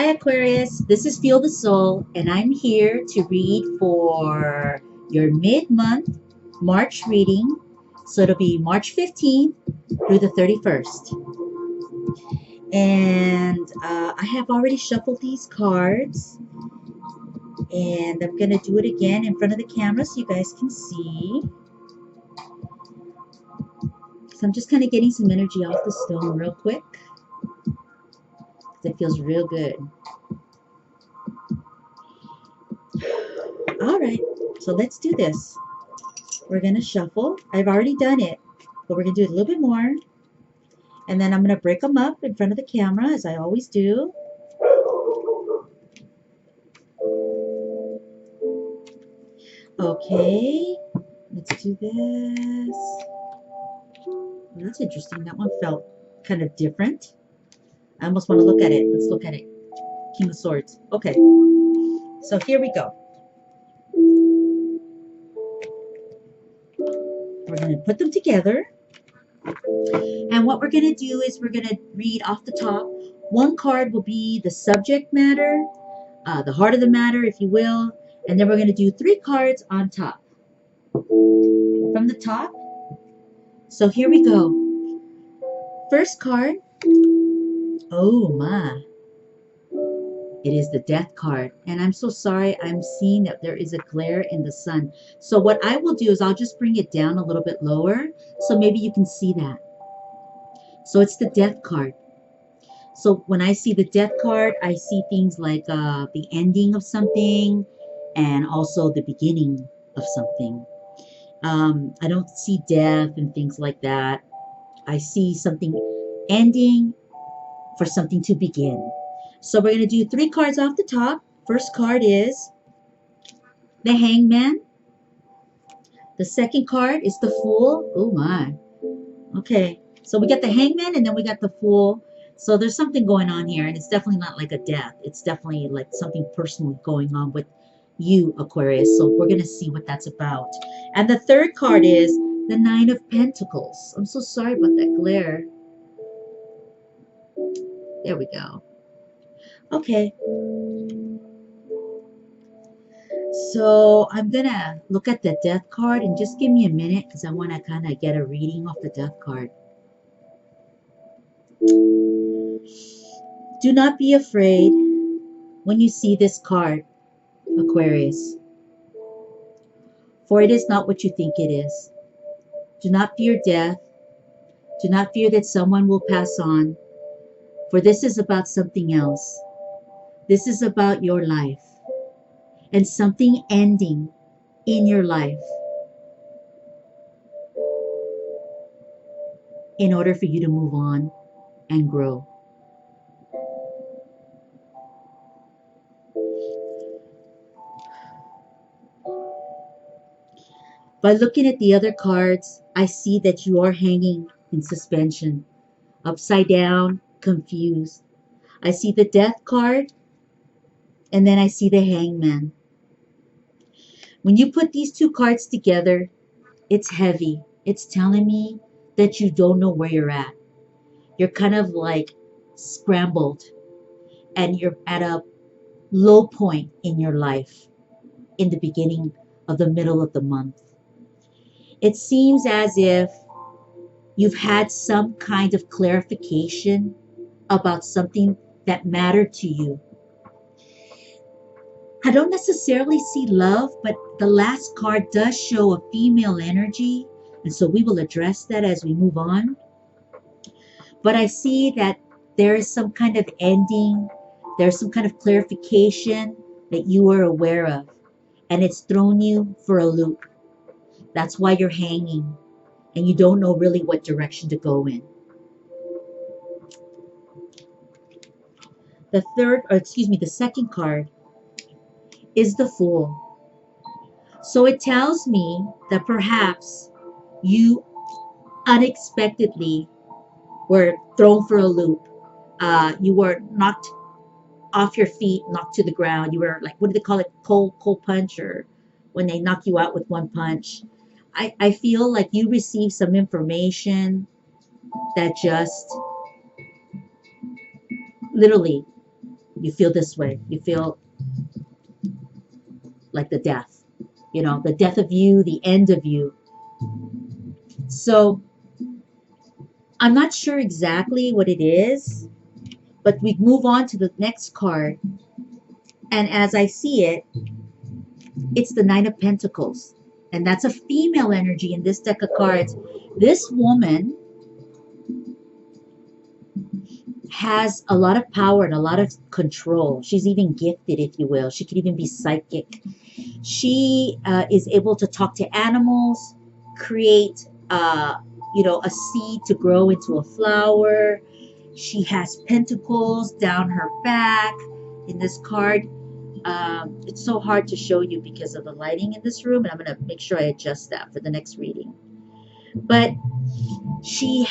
Hi Aquarius, this is Feel the Soul, and I'm here to read for your mid-month March reading. So it'll be March 15th through the 31st. And I have already shuffled these cards, and I'm going to do it again in front of the camera so you guys can see. So I'm just kind of getting some energy off the stone real quick, because it feels real good. All right, so let's do this. We're going to shuffle. I've already done it, but we're going to do it a little bit more. And then I'm going to break them up in front of the camera, as I always do. Okay, let's do this. Well, that's interesting. That one felt kind of different. I almost want to look at it. Let's look at it. King of Swords. Okay, so here we go. We're going to put them together. And what we're going to do is we're going to read off the top. One card will be the subject matter, the heart of the matter, if you will. And then we're going to do 3 cards on top. From the top. So here we go. First card. Oh my. It is the Death card. And I'm so sorry. I'm seeing that there is a glare in the sun. So what I will do is I'll just bring it down a little bit lower. So maybe you can see that. So it's the Death card. So when I see the Death card, I see things like the ending of something and also the beginning of something. I don't see death and things like that. I see something ending for something to begin. So we're going to do 3 cards off the top. First card is the Hangman. The second card is the Fool. Oh my. Okay. So we got the Hangman and then we got the Fool. So there's something going on here, and it's definitely not like a death. It's definitely like something personally going on with you, Aquarius. So we're going to see what that's about. And the third card is the Nine of Pentacles. I'm so sorry about that glare. There we go. Okay. So I'm going to look at the Death card, and just give me a minute because I want to kind of get a reading off the Death card. Do not be afraid when you see this card, Aquarius, for it is not what you think it is. Do not fear death. Do not fear that someone will pass on, for this is about something else. This is about your life and something ending in your life in order for you to move on and grow. By looking at the other cards, I see that you are hanging in suspension, upside down, confused. I see the Death card, and then I see the Hangman. When you put these 2 cards together, it's heavy. It's telling me that you don't know where you're at. You're kind of like scrambled, and you're at a low point in your life in the beginning of the middle of the month. It seems as if you've had some kind of clarification about something that mattered to you. I don't necessarily see love, but the last card does show a female energy, and so we will address that as we move on. But I see that there is some kind of ending, there's some kind of clarification that you are aware of, and it's thrown you for a loop. That's why you're hanging, and you don't know really what direction to go in. The second card is the Fool. So it tells me that perhaps you unexpectedly were thrown for a loop. You were knocked off your feet, knocked to the ground. You were like, what do they call it? Cold punch, or when they knock you out with one punch. I feel like you received some information that just literally You feel this way. You feel like the death, the death of you, the end of you. So I'm not sure exactly what it is, but we move on to the next card. And as I see it, it's the Nine of Pentacles. And that's a female energy in this deck of cards. This woman has a lot of power and a lot of control. She's even gifted, if you will. She could even be psychic. She is able to talk to animals, create, a seed to grow into a flower. She has pentacles down her back in this card. It's so hard to show you because of the lighting in this room, and I'm going to make sure I adjust that for the next reading. But she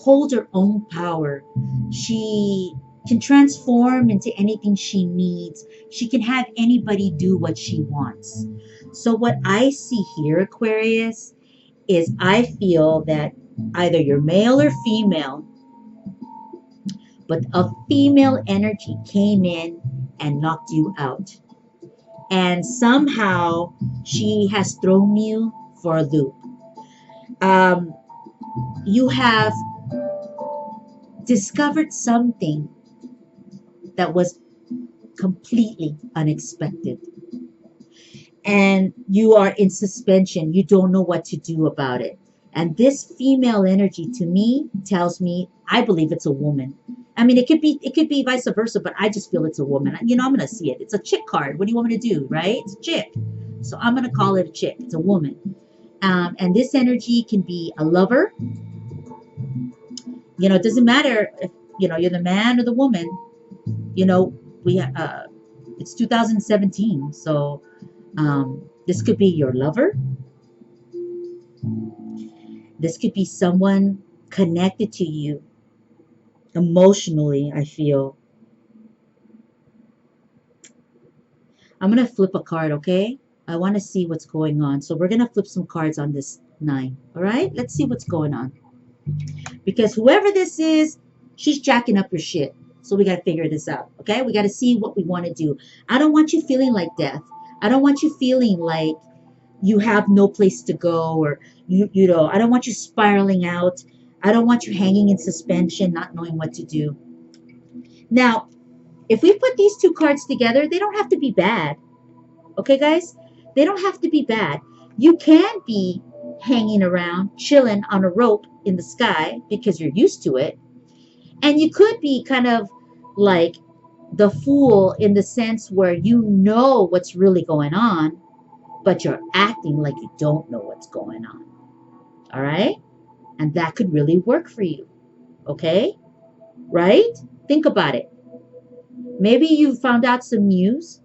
holds her own power. She can transform into anything she needs. She can have anybody do what she wants. So what I see here, Aquarius, is I feel that either you're male or female, but a female energy came in and knocked you out. And somehow she has thrown you for a loop. You have discovered something that was completely unexpected. And you are in suspension. You don't know what to do about it. And this female energy to me tells me, I believe it's a woman. I mean, it could be vice versa, but I just feel it's a woman. I'm going to see it. It's a chick card. What do you want me to do, right? It's a chick. So I'm going to call it a chick. It's a woman. And this energy can be a lover. It doesn't matter if, you're the man or the woman. It's 2017. So this could be your lover. This could be someone connected to you emotionally, I feel. I'm going to flip a card, okay? I want to see what's going on. So we're going to flip some cards on this 9. All right? Let's see what's going on. Because whoever this is, she's jacking up your shit. So we got to figure this out, okay? We got to see what we want to do. I don't want you feeling like death. I don't want you feeling like you have no place to go, or I don't want you spiraling out. I don't want you hanging in suspension, not knowing what to do. Now, if we put these two cards together, they don't have to be bad. Okay, guys? They don't have to be bad. You can be hanging around, chilling on a rope in the sky because you're used to it. And you could be kind of like the fool in the sense where you know what's really going on, but you're acting like you don't know what's going on. All right? And that could really work for you. Okay? Right? Think about it. Maybe you found out some news,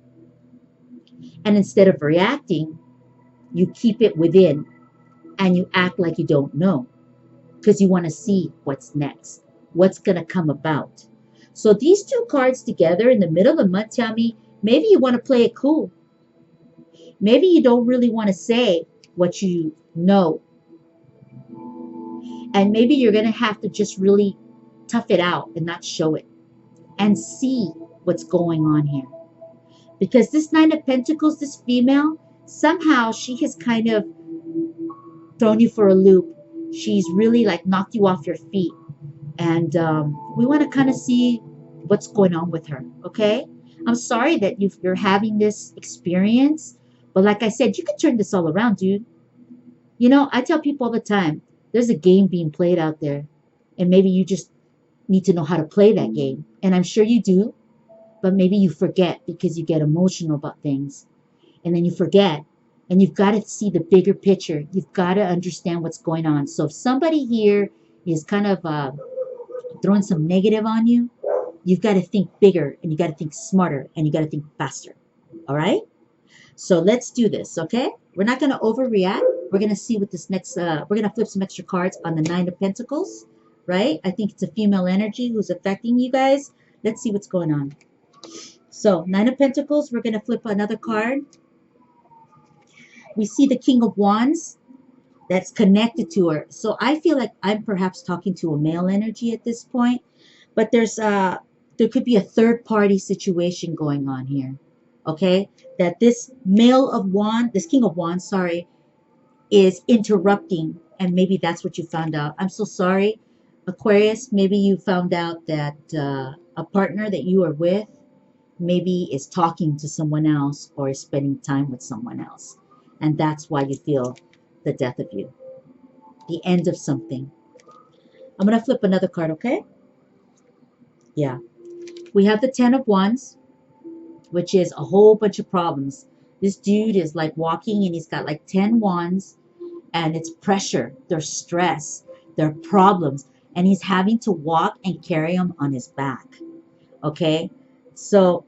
and instead of reacting, you keep it within and you act like you don't know because you want to see what's next, what's going to come about. So these two cards together in the middle of the month tell me maybe you want to play it cool. Maybe you don't really want to say what you know. And maybe you're going to have to just really tough it out and not show it and see what's going on here. Because this 9 of Pentacles, this female, somehow she has kind of thrown you for a loop. She's really like knocked you off your feet. And we want to kind of see what's going on with her, okay? I'm sorry that you're having this experience. But like I said, you can turn this all around, dude. I tell people all the time, there's a game being played out there. And maybe you just need to know how to play that game. And I'm sure you do. But maybe you forget because you get emotional about things. And then you forget. And you've got to see the bigger picture. You've got to understand what's going on. So if somebody here is kind of throwing some negative on you, you've got to think bigger. And you got to think smarter. And you got to think faster. All right? So let's do this, okay? We're not going to overreact. We're going to see what this next, we're going to flip some extra cards on the 9 of Pentacles, right? I think it's a female energy who's affecting you guys. Let's see what's going on. So 9 of Pentacles, we're going to flip another card. We see the King of Wands that's connected to her. So I feel like I'm perhaps talking to a male energy at this point. But there's there could be a third party situation going on here. Okay? That this male of wands, this king of wands, sorry, is interrupting. And maybe that's what you found out. I'm so sorry, Aquarius. Maybe you found out that a partner that you are with maybe is talking to someone else or is spending time with someone else. And that's why you feel the death of you, the end of something. I'm going to flip another card, okay? Yeah. We have the 10 of Wands, which is a whole bunch of problems. This dude is like walking and he's got like 10 wands and it's pressure, there's stress, there are problems, and he's having to walk and carry them on his back. Okay? So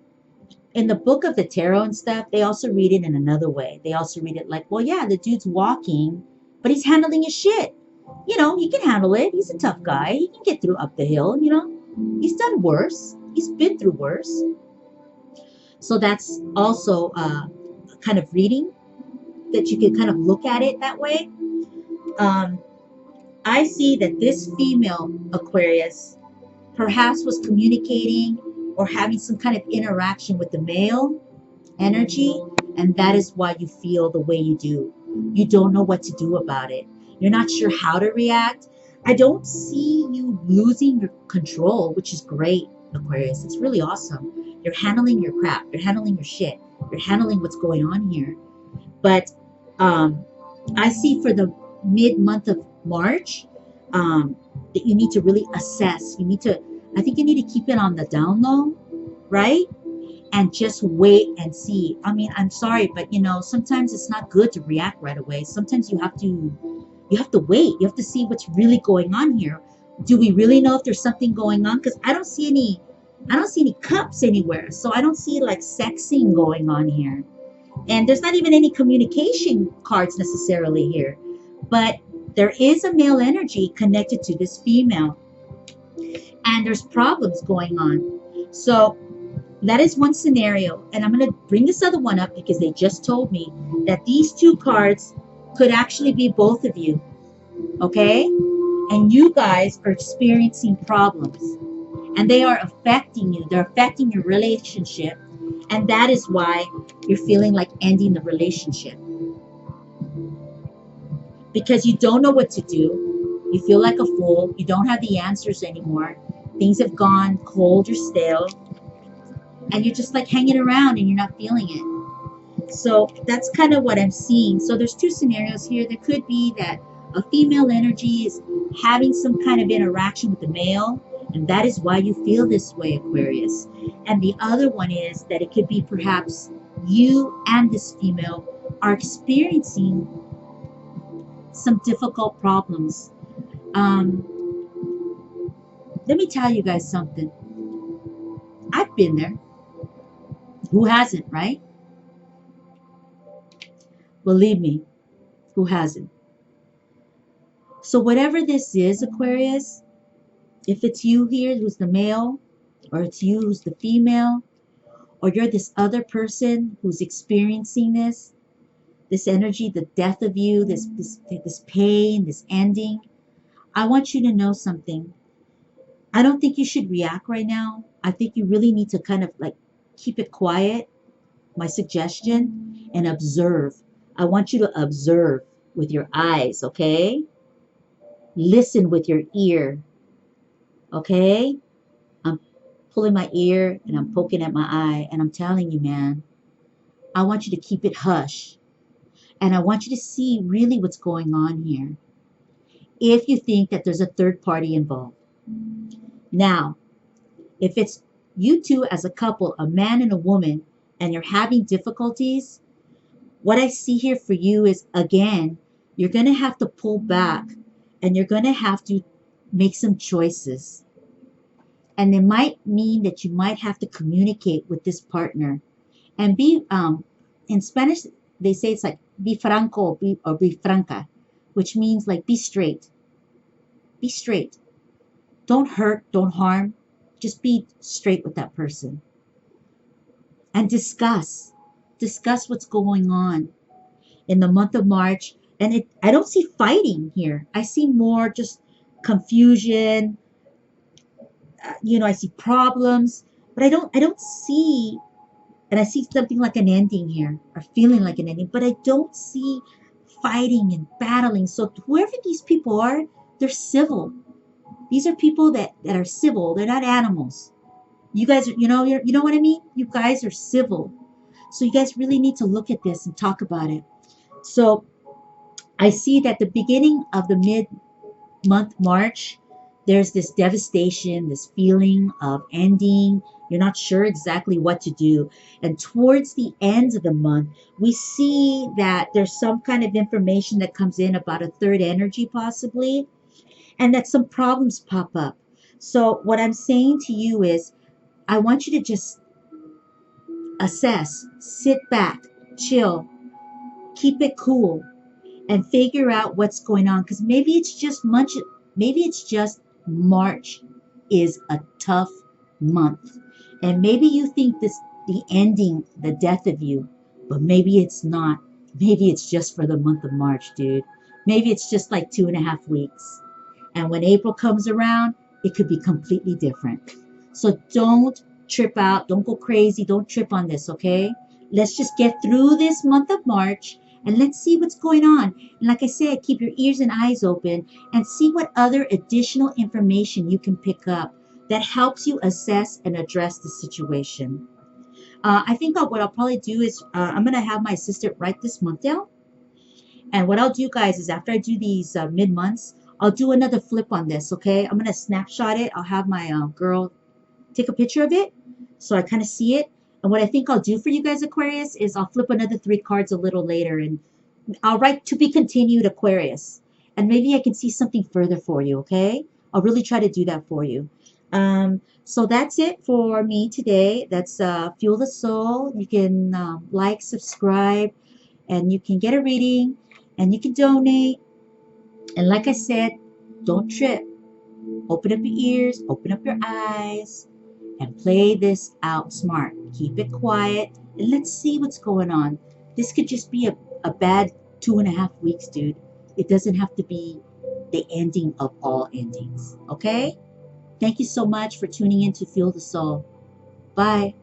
in the book of the tarot and stuff, they also read it in another way. They also read it like, well, yeah, the dude's walking, but he's handling his shit. You know, he can handle it. He's a tough guy. He can get through up the hill, you know. He's done worse. He's been through worse. So that's also a kind of reading that you can kind of look at it that way. I see that this female Aquarius perhaps was communicating or having some kind of interaction with the male energy, and that is why you feel the way you do. You don't know what to do about it. You're not sure how to react. I don't see you losing your control, which is great, Aquarius. It's really awesome. You're handling your crap. You're handling your shit. You're handling what's going on here. But I see for the mid-month of March that you need to really assess. I think you need to keep it on the down low, right? And just wait and see. I mean, I'm sorry, but you know, sometimes it's not good to react right away. Sometimes you have to wait. You have to see what's really going on here. Do we really know if there's something going on? Because I don't see any cups anywhere. So I don't see like sexing going on here. And there's not even any communication cards necessarily here. But there is a male energy connected to this female. And there's problems going on. So that is one scenario. And I'm going to bring this other one up because they just told me that these two cards could actually be both of you. Okay? And you guys are experiencing problems. And they are affecting you. They're affecting your relationship. And that is why you're feeling like ending the relationship. Because you don't know what to do. You feel like a fool. You don't have the answers anymore. Things have gone cold or stale. And you're just like hanging around and you're not feeling it. So that's kind of what I'm seeing. So there's two scenarios here. There could be that a female energy is having some kind of interaction with the male, and that is why you feel this way, Aquarius. And the other one is that it could be perhaps you and this female are experiencing some difficult problems. Let me tell you guys something. I've been there. Who hasn't, right? Believe me, who hasn't? So whatever this is, Aquarius, if it's you here who's the male, or it's you who's the female, or you're this other person who's experiencing this energy, the death of you, this pain, this ending, I want you to know something. I don't think you should react right now. I think you really need to kind of like keep it quiet, my suggestion, and observe. I want you to observe with your eyes, okay? Listen with your ear, okay? I'm pulling my ear and I'm poking at my eye and I'm telling you, man, I want you to keep it hush. And I want you to see really what's going on here. If you think that there's a third party involved. Now, if it's you two as a couple, a man and a woman, and you're having difficulties, what I see here for you is, again, you're going to have to pull back and you're going to have to make some choices. And it might mean that you might have to communicate with this partner and be, in Spanish, they say it's like, be franco or be franca, which means like be straight. Be straight. Don't hurt, don't harm. Just be straight with that person. And discuss what's going on in the month of March. And I don't see fighting here. I see more just confusion. I see problems, but I don't see, and I see something like an ending here, or feeling like an ending, but I don't see fighting and battling. So whoever these people are, they're civil. These are people that are civil. They're not animals. You guys, you know what I mean? You guys are civil. So you guys really need to look at this and talk about it. So I see that the beginning of the mid-month March, there's this devastation, this feeling of ending. You're not sure exactly what to do. And towards the end of the month, we see that there's some kind of information that comes in about a third energy, possibly, and that some problems pop up. So, what I'm saying to you is, I want you to just assess, sit back, chill, keep it cool, and figure out what's going on, because maybe it's just March is a tough month, and maybe you think this the ending, the death of you, but maybe it's not. Maybe it's just for the month of March, dude. Maybe it's just like 2.5 weeks, and when April comes around, it could be completely different. So don't trip out, don't go crazy, don't trip on this, okay? Let's just get through this month of March, and let's see what's going on. And like I said, keep your ears and eyes open and see what other additional information you can pick up that helps you assess and address the situation. I think what I'll probably do is I'm going to have my assistant write this month down. And what I'll do, guys, is after I do these mid months, I'll do another flip on this, okay? I'm going to snapshot it. I'll have my girl take a picture of it so I kind of see it. And what I think I'll do for you guys, Aquarius, is I'll flip another 3 cards a little later, and I'll write to be continued, Aquarius. And maybe I can see something further for you, okay? I'll really try to do that for you. So that's it for me today. That's Fuel the Soul. You can like, subscribe, and you can get a reading, and you can donate. And like I said, don't trip. Open up your ears, open up your eyes, and play this out smart. Keep it quiet, and let's see what's going on. This could just be a bad 2.5 weeks, dude. It doesn't have to be the ending of all endings, okay? Thank you so much for tuning in to Fuel the Soul. Bye.